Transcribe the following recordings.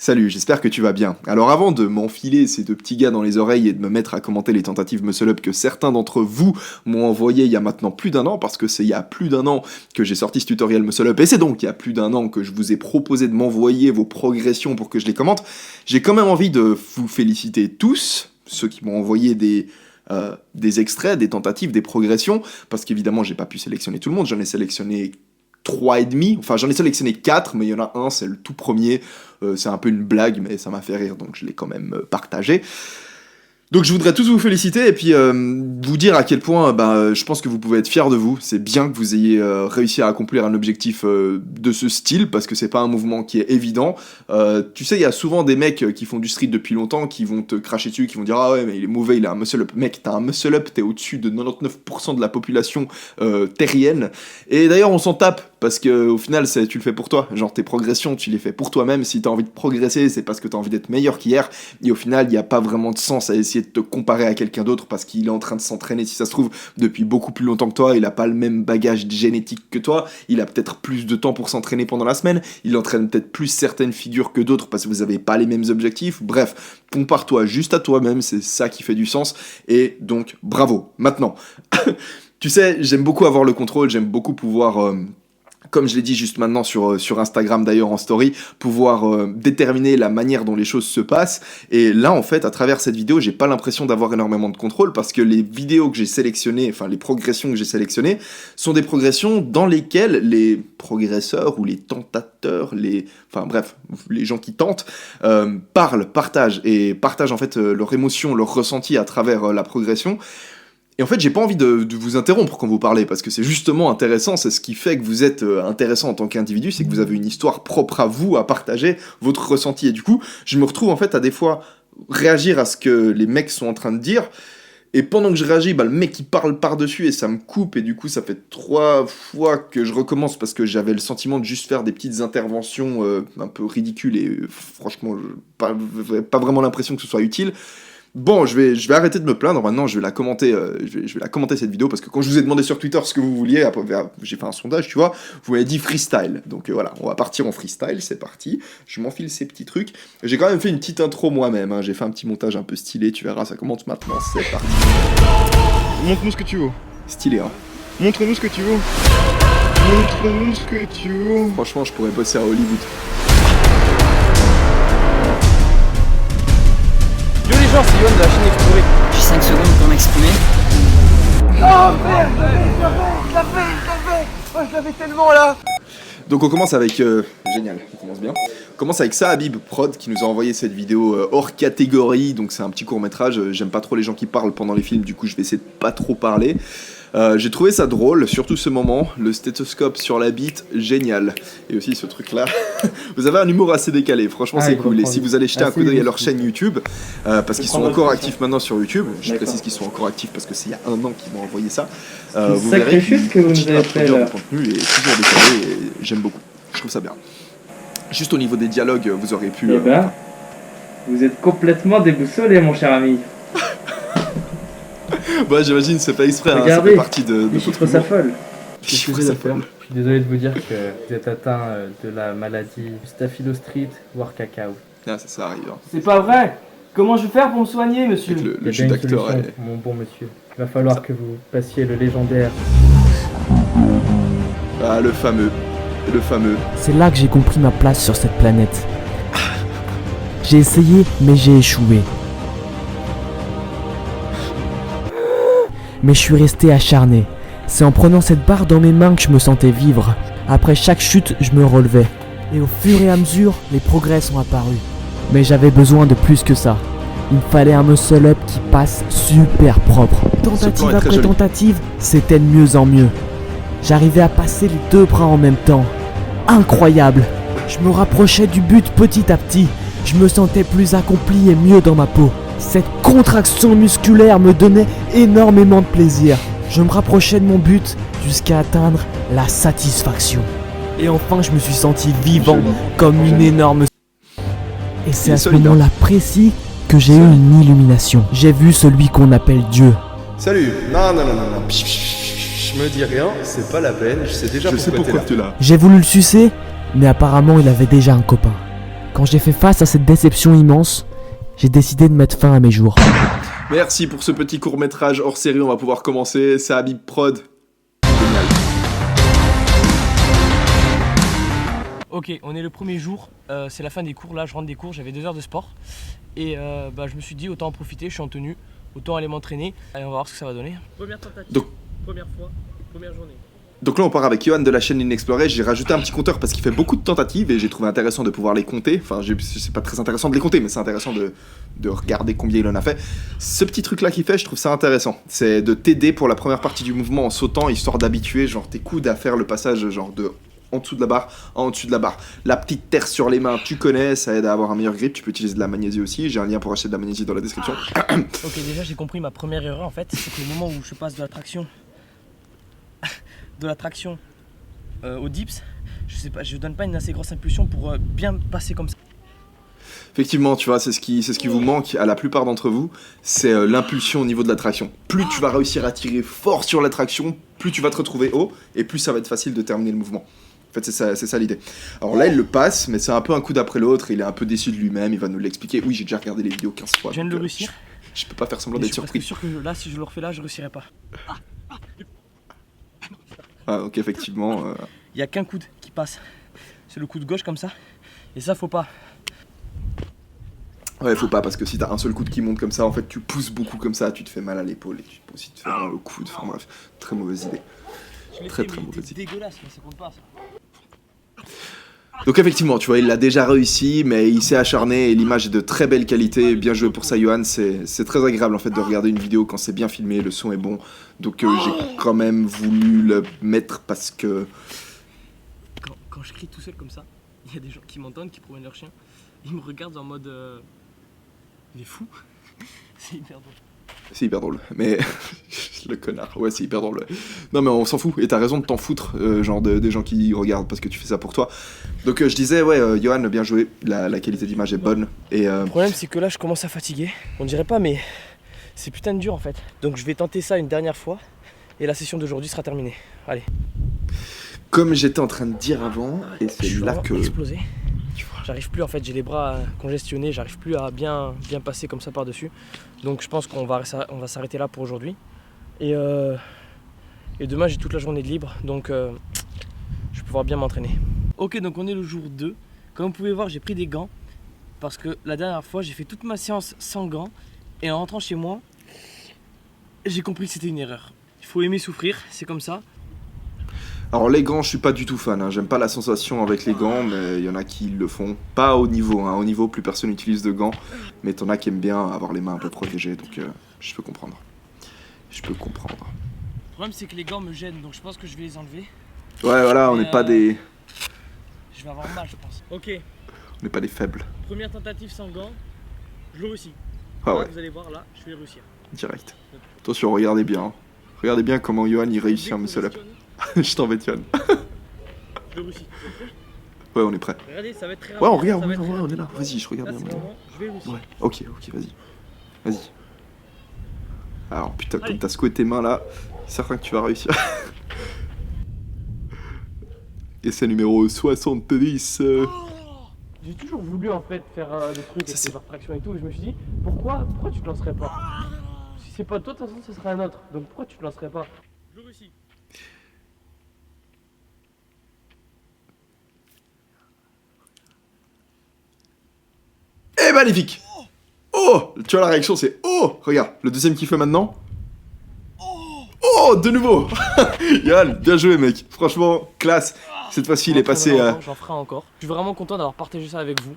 Salut, j'espère que tu vas bien. Alors avant de m'enfiler ces deux petits gars dans les oreilles et de me mettre à commenter les tentatives muscle up que certains d'entre vous m'ont envoyé il y a maintenant plus d'un an, parce que c'est il y a plus d'un an que j'ai sorti ce tutoriel muscle up, et c'est donc il y a plus d'un an que je vous ai proposé de m'envoyer vos progressions pour que je les commente, j'ai quand même envie de vous féliciter tous, ceux qui m'ont envoyé des extraits, des tentatives, des progressions, parce qu'évidemment j'ai pas pu sélectionner tout le monde, j'en ai sélectionné 3,5, enfin j'en ai sélectionné 4, mais il y en a un, c'est le tout premier, c'est un peu une blague, mais ça m'a fait rire, donc je l'ai quand même partagé. Donc je voudrais tous vous féliciter et puis vous dire à quel point je pense que vous pouvez être fiers de vous. C'est bien que vous ayez réussi à accomplir un objectif de ce style, parce que c'est pas un mouvement qui est évident. Tu sais, il y a souvent des mecs qui font du street depuis longtemps, qui vont te cracher dessus, qui vont dire « Ah ouais, mais il est mauvais, il a un muscle up ». Mec, t'as un muscle up, t'es au-dessus de 99% de la population terrienne. Et d'ailleurs, on s'en tape, parce que au final, tu le fais pour toi. Genre, tes progressions, tu les fais pour toi-même. Si t'as envie de progresser, c'est parce que t'as envie d'être meilleur qu'hier. Et au final, il n'y a pas vraiment de sens à essayer de te comparer à quelqu'un d'autre parce qu'il est en train de s'entraîner, si ça se trouve, depuis beaucoup plus longtemps que toi. Il a pas le même bagage génétique que toi. Il a peut-être plus de temps pour s'entraîner pendant la semaine. Il entraîne peut-être plus certaines figures que d'autres parce que vous avez pas les mêmes objectifs. Bref, compare-toi juste à toi-même. C'est ça qui fait du sens. Et donc, bravo. Maintenant, tu sais, j'aime beaucoup avoir le contrôle. J'aime beaucoup pouvoir... comme je l'ai dit juste maintenant sur Instagram d'ailleurs en story, pouvoir déterminer la manière dont les choses se passent. Et là, en fait, à travers cette vidéo, j'ai pas l'impression d'avoir énormément de contrôle parce que les vidéos que j'ai sélectionnées, enfin les progressions que j'ai sélectionnées, sont des progressions dans lesquelles les progresseurs ou les tentateurs, enfin bref, les gens qui tentent, partagent en fait leur émotion, leur ressenti à travers la progression. Et en fait, j'ai pas envie de vous interrompre quand vous parlez, parce que c'est justement intéressant, c'est ce qui fait que vous êtes intéressant en tant qu'individu, c'est que vous avez une histoire propre à vous, à partager, votre ressenti. Et du coup, je me retrouve en fait à des fois réagir à ce que les mecs sont en train de dire, et pendant que je réagis, le mec il parle par-dessus et ça me coupe, et du coup ça fait 3 fois que je recommence parce que j'avais le sentiment de juste faire des petites interventions un peu ridicules, et franchement, pas vraiment l'impression que ce soit utile. Bon, je vais arrêter de me plaindre, maintenant je vais la commenter, je vais la commenter cette vidéo, parce que quand je vous ai demandé sur Twitter ce que vous vouliez, après, j'ai fait un sondage, tu vois, vous m'avez dit freestyle, donc voilà, on va partir en freestyle, c'est parti, je m'enfile ces petits trucs, j'ai quand même fait une petite intro moi-même, hein. J'ai fait un petit montage un peu stylé, tu verras, ça commence maintenant, c'est parti. Montre-nous ce que tu veux. Stylé, hein. Montre-nous ce que tu veux. Montre-nous ce que tu veux. Franchement, je pourrais bosser à Hollywood. Yo les gens, c'est Yoann de la chaîne Explorée. J'ai 5 secondes pour m'exprimer. Oh merde, je l'avais Oh, je l'avais tellement là. Donc on commence avec... génial, on commence bien. On commence avec Sahabib Prod qui nous a envoyé cette vidéo hors catégorie, donc c'est un petit court-métrage. J'aime pas trop les gens qui parlent pendant les films, du coup je vais essayer de pas trop parler. J'ai trouvé ça drôle, surtout ce moment, le stéthoscope sur la bite, génial. Et aussi ce truc là, vous avez un humour assez décalé, franchement c'est cool. Et si vous allez jeter un coup d'œil à leur chaîne YouTube, parce qu'ils sont encore actifs maintenant sur YouTube, je précise qu'ils sont encore actifs parce que c'est il y a 1 an qu'ils m'ont envoyé ça, vous verrez que vous nous avez fait là. le contenu est toujours décalé et j'aime beaucoup, je trouve ça bien. Juste au niveau des dialogues, vous aurez pu... vous êtes complètement déboussolé mon cher ami. Bah j'imagine, c'est pas exprès, hein, ça fait partie de les chiffres s'affolent. Les chiffres s'affolent. Je suis désolé de vous dire que vous êtes atteint de la maladie staphylostrite, voire cacao. Ah, ça arrive. Hein. C'est pas vrai. Comment je vais faire pour me soigner, monsieur? Le jus d'acteur est... Mon bon monsieur. Il va falloir que vous passiez le légendaire. Ah, le fameux. C'est là que j'ai compris ma place sur cette planète. J'ai essayé, mais j'ai échoué. Mais je suis resté acharné. C'est en prenant cette barre dans mes mains que je me sentais vivre. Après chaque chute, je me relevais. Et au fur et à mesure, les progrès sont apparus. Mais j'avais besoin de plus que ça. Il me fallait un muscle up qui passe super propre. Tentative après tentative, c'était de mieux en mieux. J'arrivais à passer les 2 bras en même temps. Incroyable! Je me rapprochais du but petit à petit. Je me sentais plus accompli et mieux dans ma peau. Cette contraction musculaire me donnait énormément de plaisir. Je me rapprochais de mon but jusqu'à atteindre la satisfaction. Et enfin, je me suis senti vivant comme une énorme... Et c'est à ce moment-là précis que j'ai eu une illumination. J'ai vu celui qu'on appelle Dieu. Salut. Non. Je me dis rien, c'est pas la peine, je sais déjà pourquoi tu es là. J'ai voulu le sucer, mais apparemment il avait déjà un copain. Quand j'ai fait face à cette déception immense, j'ai décidé de mettre fin à mes jours. Merci pour ce petit court-métrage hors série, on va pouvoir commencer. C'est Habib Prod. Génial. Ok, on est le premier jour, c'est la fin des cours, là je rentre des cours, j'avais 2 heures de sport. Et je me suis dit autant en profiter, je suis en tenue, autant aller m'entraîner. Et on va voir ce que ça va donner. Première tentative, Donc- première fois, première journée. Donc là on part avec Johan de la chaîne Inexplorée, j'ai rajouté un petit compteur parce qu'il fait beaucoup de tentatives et j'ai trouvé intéressant de pouvoir les compter. Enfin c'est pas très intéressant de les compter mais c'est intéressant de regarder combien il en a fait. Ce petit truc là qu'il fait je trouve ça intéressant. C'est de t'aider pour la première partie du mouvement en sautant histoire d'habituer genre tes coudes à faire le passage genre de en dessous de la barre, en dessus de la barre. La petite terre sur les mains tu connais, ça aide à avoir un meilleur grip, tu peux utiliser de la magnésie aussi, j'ai un lien pour acheter de la magnésie dans la description. Ok, déjà j'ai compris ma première erreur en fait, c'est que le moment où je passe de la traction au dips, je sais pas, je donne pas une assez grosse impulsion pour bien passer comme ça. Effectivement, tu vois, c'est ce qui vous manque à la plupart d'entre vous, c'est l'impulsion au niveau de la traction. Plus tu vas réussir à tirer fort sur la traction, plus tu vas te retrouver haut, et plus ça va être facile de terminer le mouvement. En fait, c'est ça l'idée. Alors là, il le passe, mais c'est un peu un coup d'après l'autre, il est un peu déçu de lui-même, il va nous l'expliquer. Oui, j'ai déjà regardé les vidéos 15 fois. Je viens de donc, le réussir. Je peux pas faire semblant Mais d'être je suis presque surpris. sûr que là, si je le refais là, je réussirai pas. Ah, donc effectivement... Il y a qu'un coude qui passe, c'est le coude gauche comme ça, et ça faut pas. Ouais, faut pas, parce que si t'as un seul coude qui monte comme ça, en fait, tu pousses beaucoup comme ça, tu te fais mal à l'épaule, et tu peux aussi te faire mal au coude, enfin bref, très mauvaise idée. Je l'ai Très, fait, très mais mauvaise c'était dégueulasse, mais ça compte pas ça. Donc effectivement, tu vois, il l'a déjà réussi, mais il s'est acharné et l'image est de très belle qualité. Bien joué pour ça, Johan. C'est très agréable en fait de regarder une vidéo quand c'est bien filmé, le son est bon. Donc j'ai quand même voulu le mettre parce que... Quand je crie tout seul comme ça, il y a des gens qui m'entendent, qui promènent leur chien, ils me regardent en mode... Il est fou. C'est hyper drôle. C'est hyper drôle, mais... le connard, ouais c'est hyper drôle. Non mais on s'en fout, et t'as raison de t'en foutre, genre des gens qui regardent parce que tu fais ça pour toi. Donc je disais, ouais, Johan, bien joué, la qualité d'image est bonne, et... Le problème c'est que là je commence à fatiguer. On dirait pas mais c'est putain de dur en fait. Donc je vais tenter ça une dernière fois et la session d'aujourd'hui sera terminée. Allez. Comme j'étais en train de dire avant, et Je c'est suis là vraiment que... explosé. J'arrive plus en fait, j'ai les bras congestionnés, j'arrive plus à bien passer comme ça par-dessus. Donc je pense qu'on va s'arrêter là pour aujourd'hui. Et demain j'ai toute la journée de libre, donc je vais pouvoir bien m'entraîner. Ok, donc on est le jour 2. Comme vous pouvez voir, j'ai pris des gants. Parce que la dernière fois, j'ai fait toute ma séance sans gants. Et en rentrant chez moi, j'ai compris que c'était une erreur. Il faut aimer souffrir, c'est comme ça. Alors les gants, je suis pas du tout fan, hein. J'aime pas la sensation avec les gants, mais il y en a qui le font. Pas au niveau, hein. Au niveau, plus personne n'utilise de gants, mais t'en as qui aiment bien avoir les mains un peu protégées, donc je peux comprendre. Je peux comprendre. Le problème c'est que les gants me gênent, donc je pense que je vais les enlever. Ouais, voilà, on Mais, n'est pas des... Je vais avoir mal, je pense. Ok, On n'est pas des faibles. première tentative sans gants, je le réussis. Ah Là, ouais, vous allez voir, là, je vais réussir. direct. Attention, regardez bien. Hein. Regardez bien comment Johan il réussit un muscle up. Je t'embêtionne. Je le réussis. Ouais, on est prêt. Regardez, ça va être très rapide. Ouais, on regarde, ça va ouais, être très on est rapide. là. Vas-y, je regarde Là, bien. c'est moi. vraiment, je vais réussir. Ouais, ok, vas-y. Vas-y. Alors, putain, Allez. comme t'as secoué tes mains là, c'est certain que tu vas réussir. Essai numéro 70. J'ai toujours voulu en fait faire des trucs Ça, avec c'est- les traction et tout, et je me suis dit, pourquoi tu te lancerais pas? Si c'est pas toi, de toute façon, ce sera un autre. Donc pourquoi tu te lancerais pas? Je réussis. Eh magnifique. Oh, tu vois la réaction, c'est oh. Regarde, le deuxième qui fait maintenant. Oh, de nouveau. Yann, bien joué mec. Franchement, classe. Cette fois-ci, il est passé. J'en ferai encore. Je suis vraiment content d'avoir partagé ça avec vous.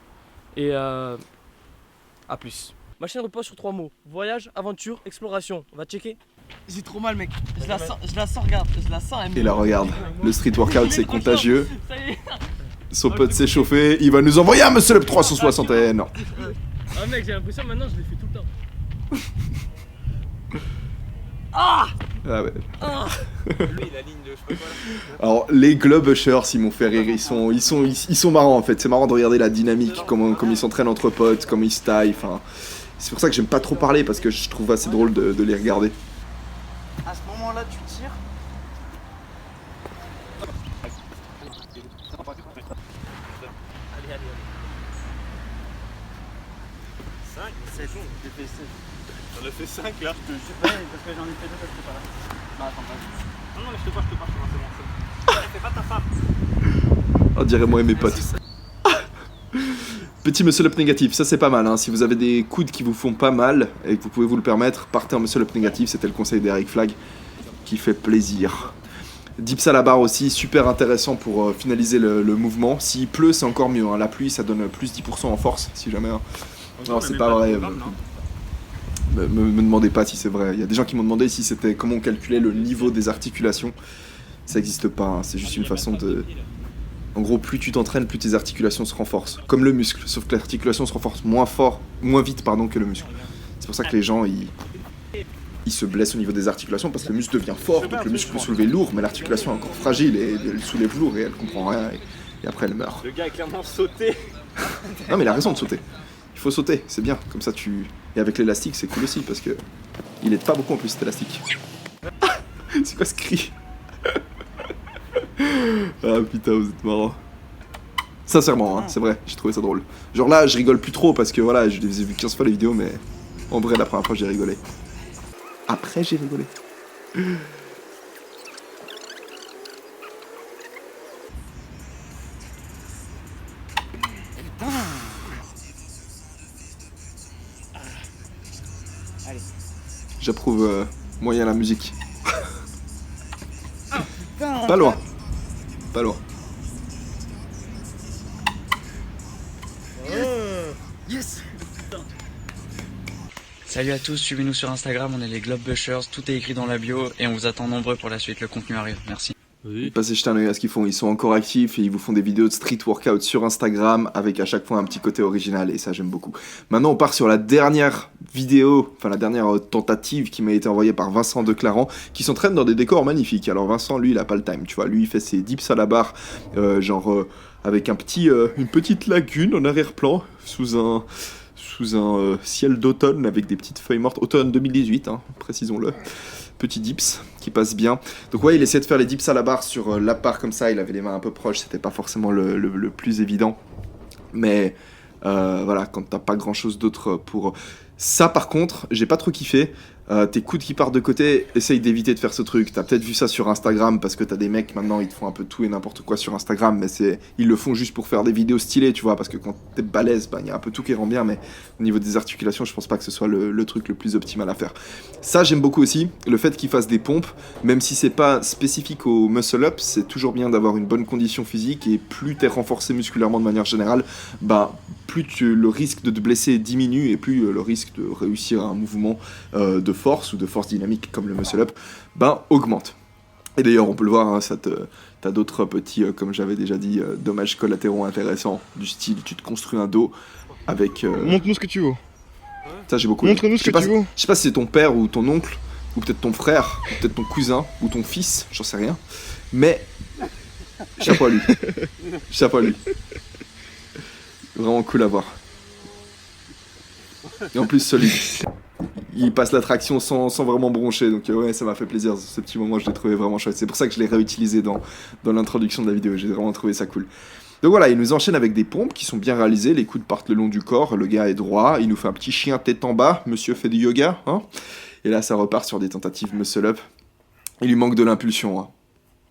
Et à plus. Ma chaîne repose sur 3 mots. Voyage, aventure, exploration. On va checker. J'ai trop mal mec. Je la sens, regarde. Je la sens. Et là, regarde, le street workout, c'est contagieux. Ça y est. Son pote s'est chauffé. Il va nous envoyer un muscle up 360. Non. Ah mec, j'ai l'impression maintenant je l'ai fait tout le temps. Ah ouais. Alors les Globe Ushers, ils m'ont fait rire, ils sont marrants en fait, c'est marrant de regarder la dynamique, comme ils s'entraînent entre potes, comme ils se taillent, enfin... C'est pour ça que j'aime pas trop parler, parce que je trouve assez drôle de les regarder. À ce moment-là, tu tires. 7. J'ai fait 7. J'en ai fait 5 là. Je sais pas, parce que j'en ai fait 2 parce que t'es pas là. Bah attends, vas-y. Non, mais je te vois, c'est bon. Fais pas ta femme. On dirait moi et mes potes. Petit muscle up négatif, ça c'est pas mal, hein. Si vous avez des coudes qui vous font pas mal et que vous pouvez vous le permettre, partez en muscle up négatif, c'était le conseil d'Eric Flag, qui fait plaisir. Dips à la barre aussi, super intéressant pour finaliser le mouvement. S'il pleut, c'est encore mieux, hein. La pluie, ça donne plus 10% en force, si jamais. Hein. Non, c'est pas vrai. Me demandez pas si c'est vrai. Il y a des gens qui m'ont demandé si c'était comment on calculait le niveau des articulations. Ça n'existe pas, hein. C'est juste une façon de... En gros, plus tu t'entraînes, plus tes articulations se renforcent. Comme le muscle, sauf que l'articulation se renforce moins vite que le muscle. C'est pour ça que les gens, ils se blessent au niveau des articulations, parce que le muscle devient fort, donc le muscle peut soulever lourd, mais l'articulation est encore fragile, et elle soulève lourd, et elle comprend rien, et après elle meurt. Le gars a clairement sauté. Non mais il a raison de sauter. Il faut sauter, c'est bien, comme ça tu... Et avec l'élastique, c'est cool aussi, parce que... Il aide pas beaucoup en plus, cet élastique. C'est quoi ce cri? Ah putain, vous êtes marrant. Sincèrement, hein, c'est vrai, j'ai trouvé ça drôle. Genre là, je rigole plus trop parce que voilà, je les ai vu 15 fois les vidéos, mais en vrai, la première fois, j'ai rigolé. Après, j'ai rigolé. J'approuve moyen la musique. Pas loin. Pas loin. Yes. Salut à tous, suivez-nous sur Instagram, on est les Globebushers, tout est écrit dans la bio et on vous attend nombreux pour la suite, le contenu arrive, merci. Passez jeter un œil à ce qu'ils font, ils sont encore actifs et ils vous font des vidéos de street workout sur Instagram avec à chaque fois un petit côté original et ça j'aime beaucoup. Maintenant on part sur la dernière vidéo, enfin la dernière tentative qui m'a été envoyée par Vincent Declarant qui s'entraîne dans des décors magnifiques. Alors Vincent lui il a pas le time, tu vois, lui il fait ses dips à la barre avec une petite lagune en arrière-plan sous un ciel d'automne avec des petites feuilles mortes, automne 2018 hein, précisons-le. Petit dips qui passe bien. Donc ouais, il essayait de faire les dips à la barre sur la barre comme ça, il avait les mains un peu proches, c'était pas forcément le plus évident. Mais voilà, quand t'as pas grand chose d'autre pour... Ça par contre, j'ai pas trop kiffé. Tes coudes qui partent de côté, essaye d'éviter de faire ce truc. T'as peut-être vu ça sur Instagram parce que t'as des mecs maintenant, ils te font un peu tout et n'importe quoi sur Instagram, mais ils le font juste pour faire des vidéos stylées, tu vois, parce que quand t'es balèze, il y a un peu tout qui rend bien, mais au niveau des articulations, je pense pas que ce soit le truc le plus optimal à faire. Ça, j'aime beaucoup aussi, le fait qu'ils fassent des pompes, même si c'est pas spécifique au muscle up, c'est toujours bien d'avoir une bonne condition physique et plus t'es renforcé musculairement de manière générale, plus le risque de te blesser diminue et plus le risque de réussir un mouvement de force ou de force dynamique comme le muscle up augmente. Et d'ailleurs on peut le voir, hein, t'as d'autres petits, comme j'avais déjà dit, dommages collatéraux intéressants, du style tu te construis un dos avec... Montre-nous ce que tu veux. Ça j'ai beaucoup... Montre-nous ce que tu veux. Je sais pas si c'est ton père ou ton oncle, ou peut-être ton frère, ou peut-être ton cousin, ou ton fils, j'en sais rien, mais... Chapeau à lui. Chapeau à lui. Vraiment cool à voir. Et en plus solide. Il passe l'attraction sans vraiment broncher, donc ouais, ça m'a fait plaisir. Ce petit moment, je l'ai trouvé vraiment chouette. C'est pour ça que je l'ai réutilisé dans l'introduction de la vidéo. J'ai vraiment trouvé ça cool. Donc voilà, il nous enchaîne avec des pompes qui sont bien réalisées. Les coudes partent le long du corps. Le gars est droit. Il nous fait un petit chien tête en bas. Monsieur fait du yoga, hein. Et là, ça repart sur des tentatives muscle up. Il lui manque de l'impulsion, hein.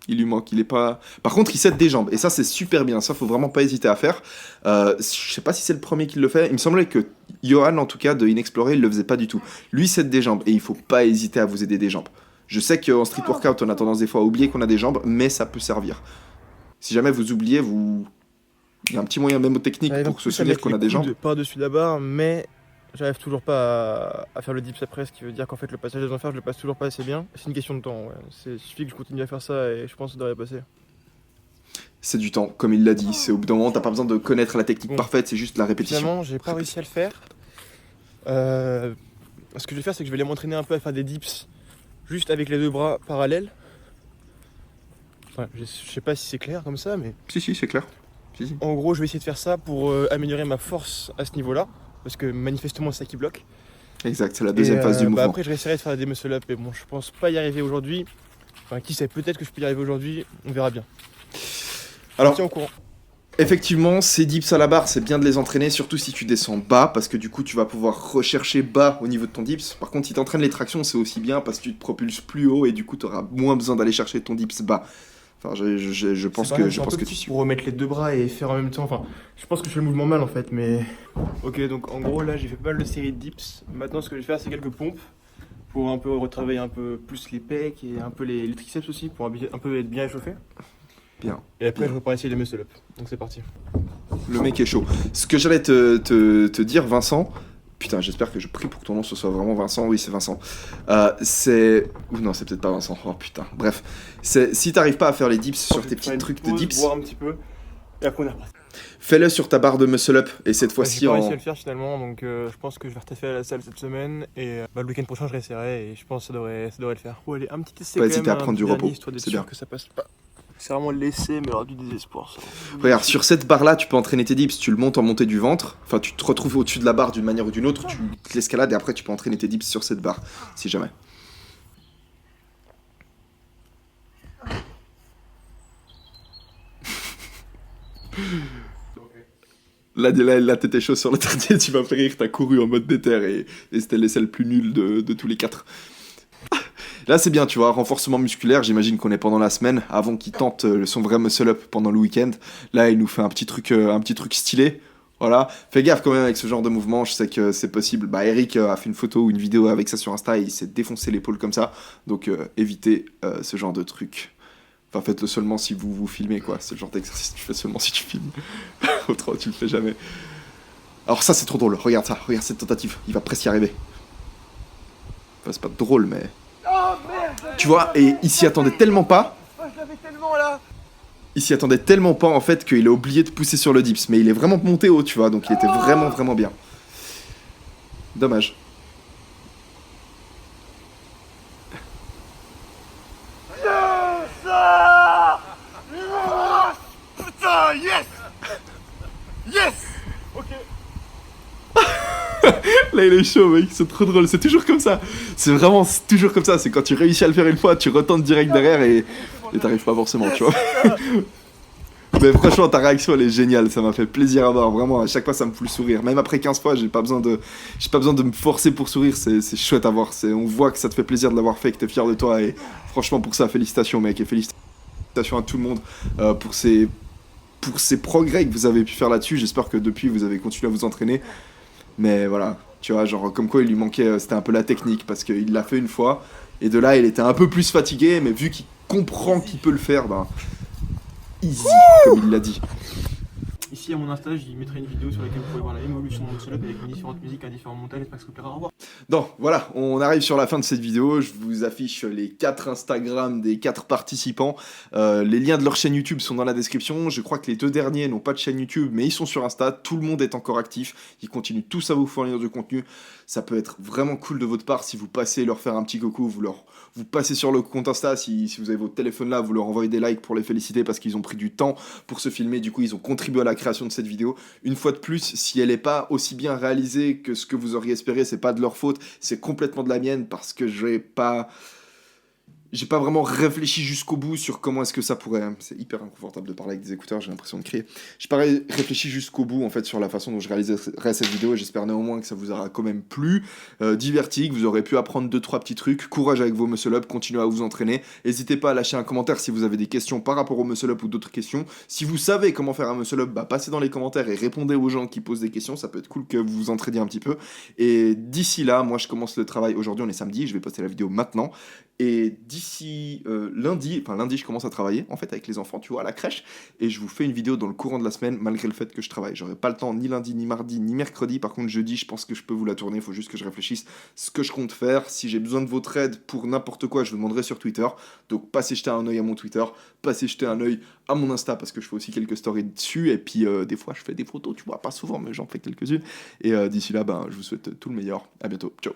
Il lui manque, il est pas... Par contre, il set des jambes, et ça, c'est super bien. Ça, faut vraiment pas hésiter à faire. Je sais pas si c'est le premier qui le fait. Il me semblait que Johan, en tout cas, de Inexplorer, il le faisait pas du tout. Lui, set des jambes, et il faut pas hésiter à vous aider des jambes. Je sais qu'en street workout, on a tendance des fois à oublier qu'on a des jambes, mais ça peut servir. Si jamais vous oubliez, il y a un petit moyen même technique pour se souvenir qu'on a des jambes. Par-dessus la barre, mais j'arrive toujours pas à faire le dips après, ce qui veut dire qu'en fait le passage des enfers, je le passe toujours pas assez bien. C'est une question de temps, ouais. Il suffit que je continue à faire ça et je pense que ça devrait passer. C'est du temps, comme il l'a dit. C'est au bout d'un moment, t'as pas besoin de connaître la technique parfaite, c'est juste la répétition. Finalement, j'ai pas réussi à le faire. Ce que je vais faire, c'est que je vais aller m'entraîner un peu à faire des dips juste avec les deux bras parallèles. Enfin, je sais pas si c'est clair comme ça, mais... Si, c'est clair. Si. En gros, je vais essayer de faire ça pour améliorer ma force à ce niveau-là. Parce que manifestement c'est ça qui bloque. Exact, c'est la deuxième phase du mouvement. Après je vais essayer de faire des muscle up et bon, je pense pas y arriver aujourd'hui. Enfin qui sait, peut-être que je peux y arriver aujourd'hui, on verra bien. Alors, tiens au courant. Effectivement, ces dips à la barre, c'est bien de les entraîner, surtout si tu descends bas, parce que du coup, tu vas pouvoir rechercher bas au niveau de ton dips. Par contre, si tu entraînes les tractions, c'est aussi bien, parce que tu te propulses plus haut, et du coup, tu auras moins besoin d'aller chercher ton dips bas. Enfin, je pense C'est pareil, que, je suis un peu tu petit suis. pour remettre les deux bras et faire en même temps. Enfin, je pense que je fais le mouvement mal en fait, mais. Ok, donc en gros, là, j'ai fait pas mal de séries de dips. Maintenant, ce que je vais faire, c'est quelques pompes pour un peu retravailler un peu plus les pecs et un peu les triceps aussi, pour un peu être bien échauffé. Bien. Et après, je reprends essayer les muscle up. Donc c'est parti. Le mec est chaud. Ce que j'allais te dire, Vincent, putain, j'espère que je prie pour que ton nom ce soit vraiment Vincent. Oui, c'est Vincent. C'est. Ou non, c'est peut-être pas Vincent. Oh putain. Bref. Si t'arrives pas à faire les dips sur tes petits trucs de dips, Voir un petit peu. Et après, on est reparti. fais-le sur ta barre de muscle up. Et cette fois-ci, J'ai pas réussi à le faire finalement, donc je pense que je vais retaffer à la salle cette semaine. Et le week-end prochain, je réessayerai et je pense que ça devrait le faire. Bon, allez, un petit essai. Pas quand hésiter même, à prendre un du petit repos, dernier, histoire d'être c'est sûr bien. que ça passe pas. C'est vraiment l'essai, mais alors du désespoir, ça. regarde, sur cette barre-là, tu peux entraîner tes dips. Tu le montes en montée du ventre. Enfin, tu te retrouves au-dessus de la barre d'une manière ou d'une autre. Tu l'escalades et après, tu peux entraîner tes dips sur cette barre, si jamais. Là, t'étais chaud sur le dernier, tu m'as fait rire, t'as couru en mode déter et c'était l'essai le plus nul de tous les quatre. Là, c'est bien, tu vois, renforcement musculaire, j'imagine qu'on est pendant la semaine, avant qu'il tente son vrai muscle-up pendant le week-end. Là, il nous fait un petit truc stylé. Voilà, fais gaffe quand même avec ce genre de mouvement, je sais que c'est possible. Bah, Eric a fait une photo ou une vidéo avec ça sur Insta et il s'est défoncé l'épaule comme ça. Donc, évitez ce genre de truc. Enfin, faites-le seulement si vous vous filmez, quoi. C'est le genre d'exercice que tu fais seulement si tu filmes. Autrement, tu le fais jamais. Alors ça, c'est trop drôle. Regarde ça, regarde cette tentative. Il va presque y arriver. Enfin, c'est pas drôle, mais... Oh merde! Tu vois, et il s'y attendait tellement pas. Oh, je l'avais tellement là! Il s'y attendait tellement pas, en fait, qu'il a oublié de pousser sur le dips. Mais il est vraiment monté haut, tu vois. Donc il était vraiment, vraiment bien. Dommage. Putain, yes! Yes! Là, il est chaud, mec. C'est trop drôle. C'est toujours comme ça. C'est vraiment toujours comme ça. C'est quand tu réussis à le faire une fois, tu retentes direct derrière et t'arrives pas forcément, tu vois. Mais franchement, ta réaction, elle est géniale. Ça m'a fait plaisir à voir. Vraiment, à chaque fois, ça me fout le sourire. Même après 15 fois, j'ai pas besoin de me forcer pour sourire. C'est chouette à voir. On voit que ça te fait plaisir de l'avoir fait, que t'es fier de toi. Et franchement, pour ça, félicitations, mec. Et félicitations à tout le monde pour ces progrès que vous avez pu faire là-dessus. J'espère que depuis, vous avez continué à vous entraîner. Mais voilà, tu vois, genre, comme quoi il lui manquait, c'était un peu la technique, parce qu'il l'a fait une fois, et de là, il était un peu plus fatigué, mais vu qu'il comprend qu'il peut le faire, ben, easy, comme il l'a dit. Ici, à mon Insta, j'y mettrai une vidéo sur laquelle vous pouvez voir l'évolution de mon muscle up avec mes différentes musiques à différents montages. J'espère que ça vous plaira. Au revoir. Donc voilà, on arrive sur la fin de cette vidéo. Je vous affiche les 4 Instagram des 4 participants. Les liens de leur chaîne YouTube sont dans la description. Je crois que les 2 derniers n'ont pas de chaîne YouTube, mais ils sont sur Insta. Tout le monde est encore actif. Ils continuent tous à vous fournir du contenu. Ça peut être vraiment cool de votre part si vous passez leur faire un petit coucou, vous passez sur le compte Insta, si vous avez votre téléphone là, vous leur envoyez des likes pour les féliciter parce qu'ils ont pris du temps pour se filmer. Du coup, ils ont contribué à la création de cette vidéo. Une fois de plus, si elle n'est pas aussi bien réalisée que ce que vous auriez espéré, c'est pas de leur faute, c'est complètement de la mienne parce que j'ai pas vraiment réfléchi jusqu'au bout sur comment est-ce que ça pourrait... C'est hyper inconfortable de parler avec des écouteurs, j'ai l'impression de crier. J'ai pas réfléchi jusqu'au bout, en fait, sur la façon dont je réaliserai cette vidéo. J'espère néanmoins que ça vous aura quand même plu, diverti, que vous aurez pu apprendre 2-3 petits trucs. Courage avec vos muscle-up, continuez à vous entraîner. N'hésitez pas à lâcher un commentaire si vous avez des questions par rapport au muscle-up ou d'autres questions. Si vous savez comment faire un muscle-up, bah, passez dans les commentaires et répondez aux gens qui posent des questions. Ça peut être cool que vous vous entraîniez un petit peu. Et d'ici là, moi, je commence le travail. Aujourd'hui, on est samedi, je vais poster la vidéo maintenant. Et d'ici lundi, je commence à travailler en fait avec les enfants, tu vois, à la crèche, et je vous fais une vidéo dans le courant de la semaine malgré le fait que je travaille. J'aurai pas le temps ni lundi, ni mardi, ni mercredi. Par contre, jeudi, je pense que je peux vous la tourner. Il faut juste que je réfléchisse ce que je compte faire. Si j'ai besoin de votre aide pour n'importe quoi, je vous demanderai sur Twitter. Donc passez jeter un œil à mon Twitter, passez jeter un œil à mon Insta parce que je fais aussi quelques stories dessus. Et puis des fois, je fais des photos, tu vois, pas souvent, mais j'en fais quelques-unes. Et d'ici là, je vous souhaite tout le meilleur. À bientôt. Ciao.